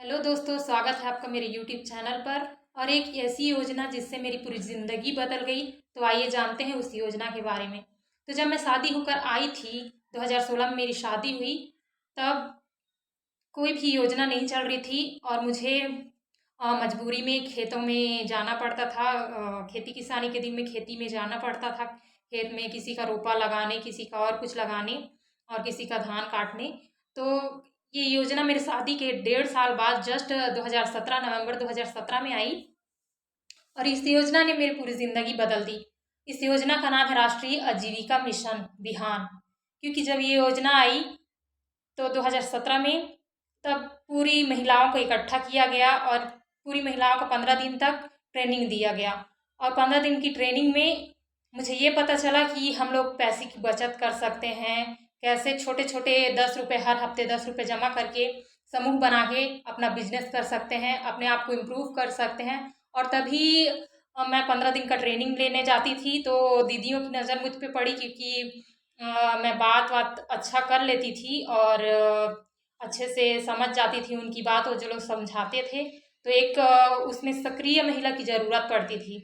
Hello दोस्तों, स्वागत है आपका मेरे यूट्यूब चैनल पर। और एक ऐसी योजना जिससे मेरी पूरी ज़िंदगी बदल गई, तो आइए जानते हैं उस योजना के बारे में। तो जब मैं शादी होकर आई थी, 2016 में मेरी शादी हुई, तब कोई भी योजना नहीं चल रही थी और मुझे मजबूरी में खेतों में जाना पड़ता था। खेती किसानी के दिन में खेती में जाना पड़ता था, खेत में किसी का रोपा लगाने, किसी का और कुछ लगाने और किसी का धान काटने। तो ये योजना मेरे शादी के 1.5 साल बाद जस्ट 2017 नवंबर 2017 में आई और इस योजना ने मेरी पूरी ज़िंदगी बदल दी। इस योजना का नाम है राष्ट्रीय आजीविका मिशन बिहान। क्योंकि जब ये योजना आई तो 2017 में, तब पूरी महिलाओं को इकट्ठा किया गया और पूरी महिलाओं को 15 दिन तक ट्रेनिंग दिया गया। और 15 दिन की ट्रेनिंग में मुझे ये पता चला कि हम लोग पैसे की बचत कर सकते हैं, कैसे छोटे छोटे 10 रुपये हर हफ्ते 10 रुपये जमा करके समूह बना के अपना बिजनेस कर सकते हैं, अपने आप को इम्प्रूव कर सकते हैं। और तभी मैं 15 दिन का ट्रेनिंग लेने जाती थी तो दीदियों की नज़र मुझ पे पड़ी, क्योंकि मैं बात बात अच्छा कर लेती थी और अच्छे से समझ जाती थी उनकी बात, और जो लोग समझाते थे तो एक उसमें सक्रिय महिला की ज़रूरत पड़ती थी।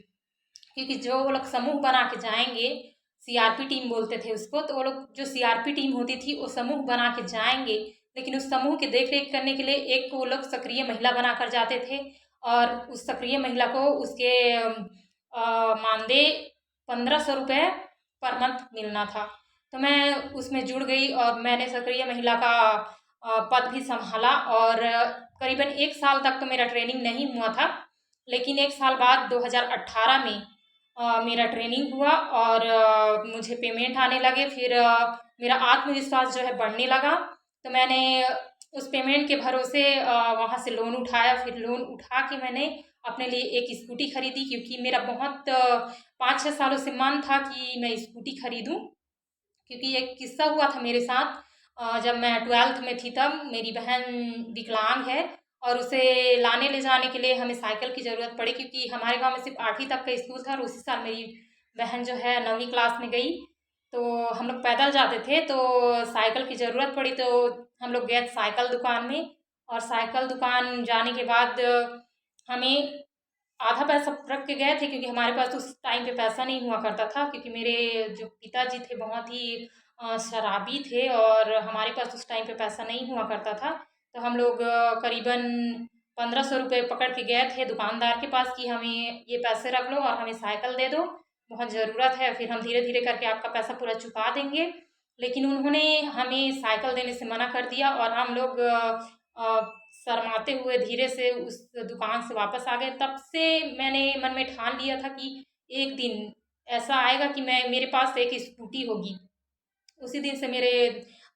क्योंकि जो वो लोग समूह बना के जाएंगे, सीआरपी टीम बोलते थे उसको, तो वो लोग जो सीआरपी टीम होती थी वो समूह बना के जाएंगे, लेकिन उस समूह की देख रेख करने के लिए एक वो लोग सक्रिय महिला बना कर जाते थे। और उस सक्रिय महिला को उसके मानदेय 1500 रुपये पर मंथ मिलना था। तो मैं उसमें जुड़ गई और मैंने सक्रिय महिला का पद भी संभाला। और करीबन 1 साल तक तो मेरा ट्रेनिंग नहीं हुआ था, लेकिन 1 साल बाद 2018 में मेरा ट्रेनिंग हुआ और मुझे पेमेंट आने लगे। फिर मेरा आत्मविश्वास जो है बढ़ने लगा। तो मैंने उस पेमेंट के भरोसे वहाँ से लोन उठाया। फिर लोन उठा के मैंने अपने लिए एक स्कूटी खरीदी, क्योंकि मेरा बहुत 5-6 सालों से मन था कि मैं स्कूटी खरीदूं। क्योंकि एक किस्सा हुआ था मेरे साथ। जब मैं 12th में थी तब मेरी बहन विकलांग है और उसे लाने ले जाने के लिए हमें साइकिल की ज़रूरत पड़ी, क्योंकि हमारे गांव में सिर्फ 8वीं तक का स्कूल था और उसी साल मेरी बहन जो है 9वीं क्लास में गई। तो हम लोग पैदल जाते थे, तो साइकिल की ज़रूरत पड़ी। तो हम लोग गए साइकिल दुकान में, और साइकिल दुकान जाने के बाद हमें आधा पैसा रख के गए थे, क्योंकि हमारे पास उस टाइम पे पैसा नहीं हुआ करता था, क्योंकि मेरे जो पिताजी थे बहुत ही शराबी थे और हमारे पास उस टाइम पे पैसा नहीं हुआ करता था। तो हम लोग करीबन 1500 रुपये पकड़ के गए थे दुकानदार के पास कि हमें ये पैसे रख लो और हमें साइकिल दे दो, बहुत ज़रूरत है, फिर हम धीरे धीरे करके आपका पैसा पूरा चुका देंगे। लेकिन उन्होंने हमें साइकिल देने से मना कर दिया और हम लोग शर्माते हुए धीरे से उस दुकान से वापस आ गए। तब से मैंने मन में ठान लिया था कि एक दिन ऐसा आएगा कि मैं मेरे पास एक स्कूटी होगी। उसी दिन से मेरे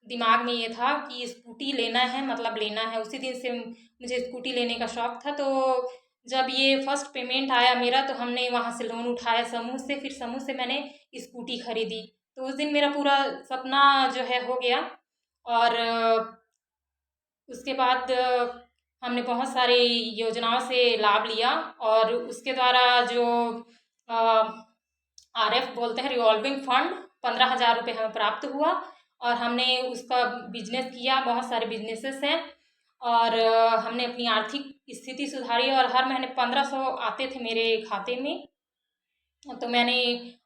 दिमाग में ये था कि स्कूटी लेना है, मतलब लेना है। उसी दिन से मुझे स्कूटी लेने का शौक था। तो जब ये फर्स्ट पेमेंट आया मेरा, तो हमने वहाँ से लोन उठाया समूह से, फिर समूह से मैंने स्कूटी खरीदी। तो उस दिन मेरा पूरा सपना जो है हो गया। और उसके बाद हमने बहुत सारी योजनाओं से लाभ लिया और उसके द्वारा जो आरएफ बोलते हैं, रिवॉल्विंग फंड, 15,000 रुपये हमें प्राप्त हुआ और हमने उसका बिजनेस किया। बहुत सारे बिजनेसेस हैं और हमने अपनी आर्थिक स्थिति सुधारी और हर महीने 1500 आते थे मेरे खाते में। तो मैंने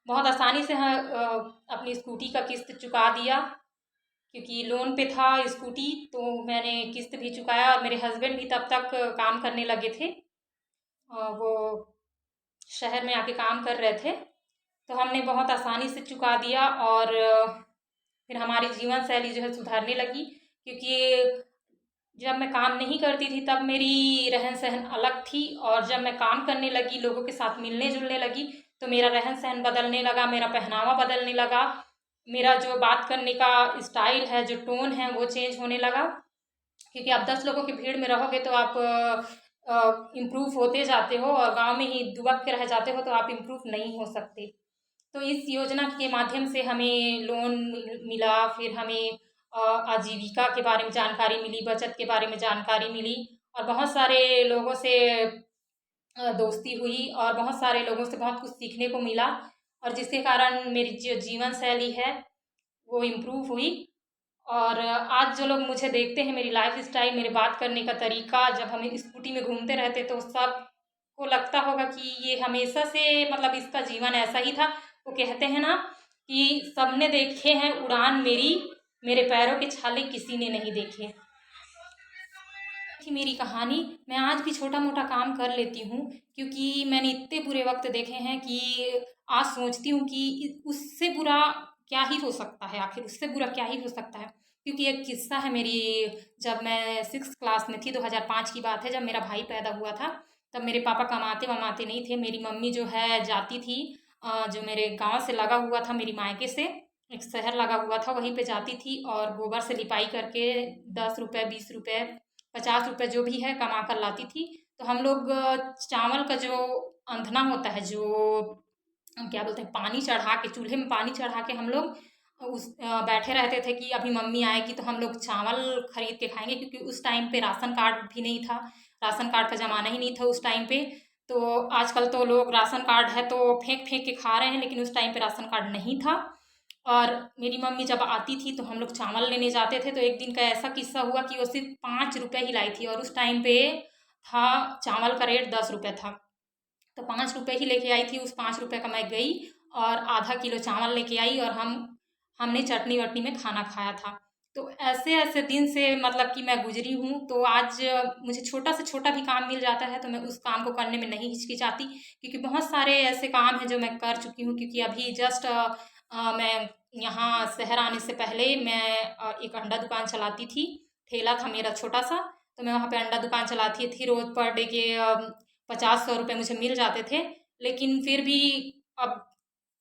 बहुत आसानी से अपनी स्कूटी का किस्त चुका दिया, क्योंकि लोन पे था स्कूटी। तो मैंने किस्त भी चुकाया और मेरे हस्बैंड भी तब तक काम करने लगे थे। वो शहर में आके काम कर रहे थे। तो हमने बहुत आसानी से चुका दिया और फिर हमारी जीवन शैली जो है सुधारने लगी। क्योंकि जब मैं काम नहीं करती थी तब मेरी रहन सहन अलग थी, और जब मैं काम करने लगी, लोगों के साथ मिलने जुलने लगी, तो मेरा रहन सहन बदलने लगा, मेरा पहनावा बदलने लगा, मेरा जो बात करने का स्टाइल है, जो टोन है, वो चेंज होने लगा। क्योंकि आप 10 लोगों की भीड़ में रहोगे तो आप इम्प्रूव होते जाते हो, और गांव में ही दुबक के रह जाते हो तो आप इम्प्रूव नहीं हो सकते। तो इस योजना के माध्यम से हमें लोन मिला, फिर हमें आजीविका के बारे में जानकारी मिली, बचत के बारे में जानकारी मिली, और बहुत सारे लोगों से दोस्ती हुई और बहुत सारे लोगों से बहुत कुछ सीखने को मिला, और जिसके कारण मेरी जो जीवन शैली है वो इम्प्रूव हुई। और आज जो लोग मुझे देखते हैं, मेरी लाइफ स्टाइल, मेरे बात करने का तरीका, जब हम स्कूटी में घूमते रहते तो सबको लगता होगा कि ये हमेशा से मतलब इसका जीवन ऐसा ही था। वो कहते हैं ना कि सबने देखे हैं उड़ान मेरी, मेरे पैरों के छाले किसी ने नहीं देखे। थी मेरी कहानी। मैं आज भी छोटा मोटा काम कर लेती हूँ, क्योंकि मैंने इतने बुरे वक्त देखे हैं कि आज सोचती हूँ कि उससे बुरा क्या ही हो सकता है, आखिर उससे बुरा क्या ही हो सकता है। क्योंकि एक किस्सा है मेरी, जब मैं 6th क्लास में थी, 2005 की बात है, जब मेरा भाई पैदा हुआ था। तब मेरे पापा कमाते वमाते नहीं थे। मेरी मम्मी जो है जाती थी, जो मेरे गांव से लगा हुआ था, मेरी मायके से एक शहर लगा हुआ था, वहीं पे जाती थी और गोबर से लिपाई करके 10 रुपये, 20 रुपये, 50 रुपये जो भी है कमा कर लाती थी। तो हम लोग चावल का जो अंधना होता है, जो क्या बोलते हैं, पानी चढ़ा के, चूल्हे में पानी चढ़ा के हम लोग बैठे रहते थे कि अभी मम्मी आएगी तो हम लोग चावल खरीद के खाएंगे, क्योंकि उस टाइम पे राशन कार्ड भी नहीं था। राशन कार्ड का ज़माना ही नहीं था उस टाइम पे। तो आजकल तो लोग राशन कार्ड है तो फेंक फेंक के खा रहे हैं, लेकिन उस टाइम पे राशन कार्ड नहीं था। और मेरी मम्मी जब आती थी तो हम लोग चावल लेने जाते थे। तो एक दिन का ऐसा किस्सा हुआ कि वो सिर्फ 5 रुपये ही लाई थी, और उस टाइम पे था चावल का रेट 10 रुपये था। तो 5 रुपये ही लेके आई थी। उस 5 रुपये का मैं गई और आधा किलो चावल लेके आई, और हमने चटनी वटनी में खाना खाया था। तो ऐसे ऐसे दिन से मतलब कि मैं गुजरी हूँ। तो आज मुझे छोटा से छोटा भी काम मिल जाता है तो मैं उस काम को करने में नहीं हिचकिचाती, क्योंकि बहुत सारे ऐसे काम हैं जो मैं कर चुकी हूँ। क्योंकि अभी जस्ट मैं यहाँ शहर आने से पहले मैं एक अंडा दुकान चलाती थी। ठेला था मेरा छोटा सा। तो मैं वहाँ पे अंडा दुकान चलाती थी। रोज़ पर डे के 50-100 रुपये मुझे मिल जाते थे। लेकिन फिर भी अब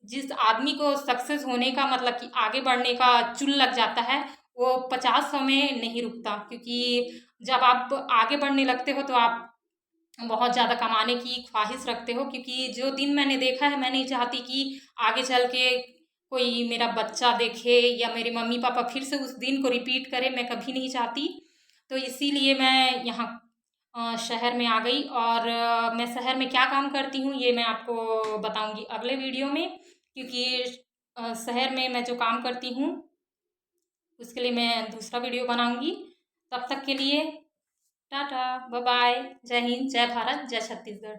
जिस आदमी को सक्सेस होने का मतलब कि आगे बढ़ने का चुल लग जाता है, वो 50-100 में नहीं रुकता। क्योंकि जब आप आगे बढ़ने लगते हो तो आप बहुत ज़्यादा कमाने की ख्वाहिश रखते हो। क्योंकि जो दिन मैंने देखा है, मैं नहीं चाहती कि आगे चल के कोई मेरा बच्चा देखे या मेरे मम्मी पापा फिर से उस दिन को रिपीट करे, मैं कभी नहीं चाहती। तो इसीलिए मैं यहाँ शहर में आ गई। और मैं शहर में क्या काम करती हूँ ये मैं आपको बताऊँगी अगले वीडियो में। क्योंकि शहर में मैं जो काम करती हूँ उसके लिए मैं दूसरा वीडियो बनाऊँगी। तब तक के लिए टाटा, बाय बाय, जय हिंद, जय भारत, जय छत्तीसगढ़।